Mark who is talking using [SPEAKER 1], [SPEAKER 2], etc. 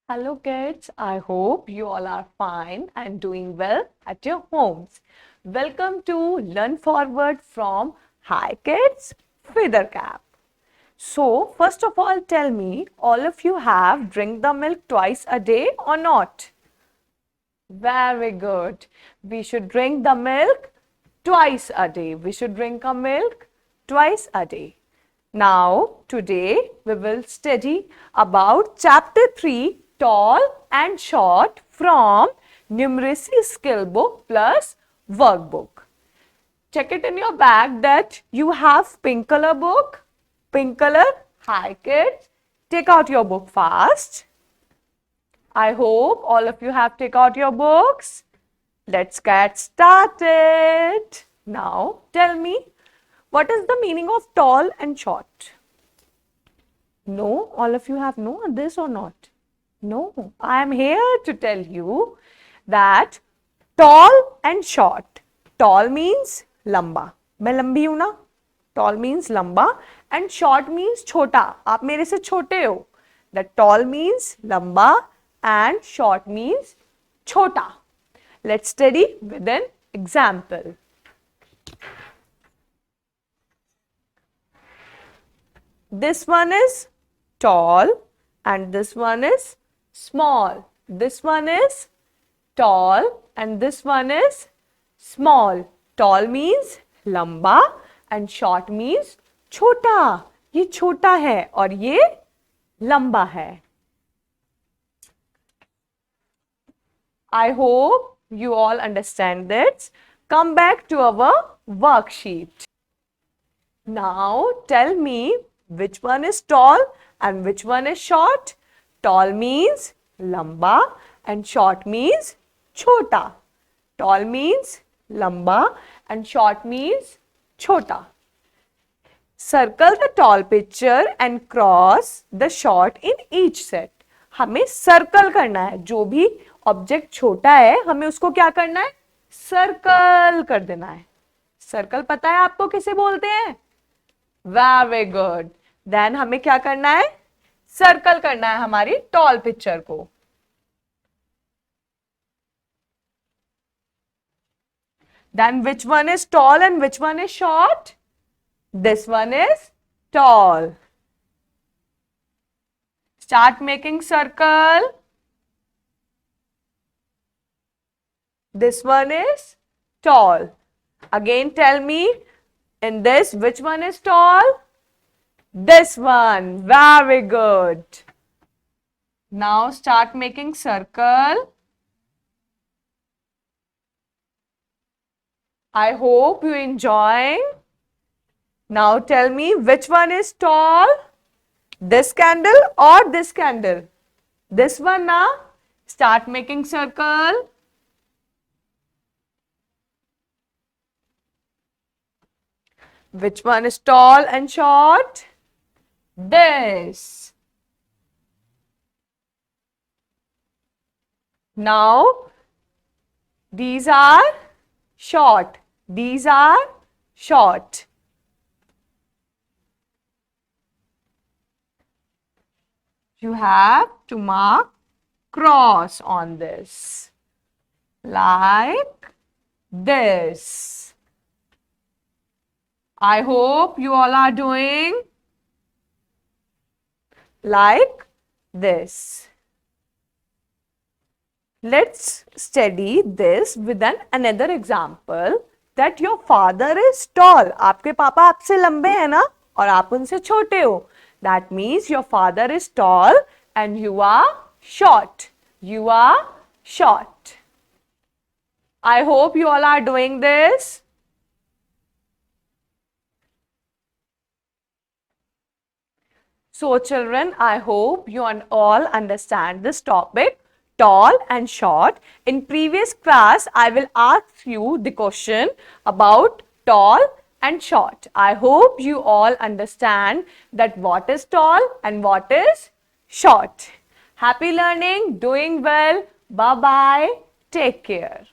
[SPEAKER 1] Hello kids, I hope you all are fine and doing well at your homes. Welcome to Learn Forward from Hi Kids Feather Cap. So first of all tell me, all of you have drink the milk twice a day or not? Very good. We should drink the milk twice a day. We should drink a milk twice a day. Now, today we will study about chapter 3, tall and short from Numeracy skill book plus workbook. Check it in your bag that you have pink color book. Pink color. Hi kids. Take out your book fast. I hope all of you have taken out your books. Let's get started. Now, tell me, what is the meaning of tall and short? No, all of you have known this or not? No, I am here to tell you that tall and short. Tall means lamba. मैं लंबी हूँ ना? Tall means lamba and short means छोटा. आप मेरे से छोटे हो. That tall means lamba and short means chota. Let's study with an example. This one is tall and this one is small. This one is tall and this one is small. Tall means lamba and short means chota. ये छोटा है और ये लंबा है. I hope you all understand this. Come back to our worksheet. Now tell me which one is tall and which one is short. Tall means lamba and short means chota. Tall means lamba and short means chota. Circle the tall picture and cross the short in each set. हमें circle करना है. जो भी object छोटा है हमें उसको क्या करना है? सर्कल कर देना है. सर्कल पता है आपको किसे बोलते हैं? Very good. देन हमें क्या करना है? सर्कल करना है हमारी टॉल पिक्चर को. Then which one is tall and which one is short? This one is tall. Start making circle. This one is tall. Again tell me, in this which one is tall? This one. Very good. Now start making circle. I hope you enjoying. Now tell me which one is tall? This candle or this candle? This one na? Start making circle. Which one is tall and short? This. Now, these are short. These are short. You have to mark cross on this like this. I hope you all are doing like this. Let's study this with another example that your father is tall. आपके पापा आपसे लंबे हैं ना और आप उनसे छोटे हो. That means your father is tall and you are short. You are short. I hope you all are doing this. So children, I hope you all understand this topic, tall and short. In previous class, I will ask you the question about tall and short. I hope you all understand that what is tall and what is short. Happy learning, doing well. Bye-bye. Take care.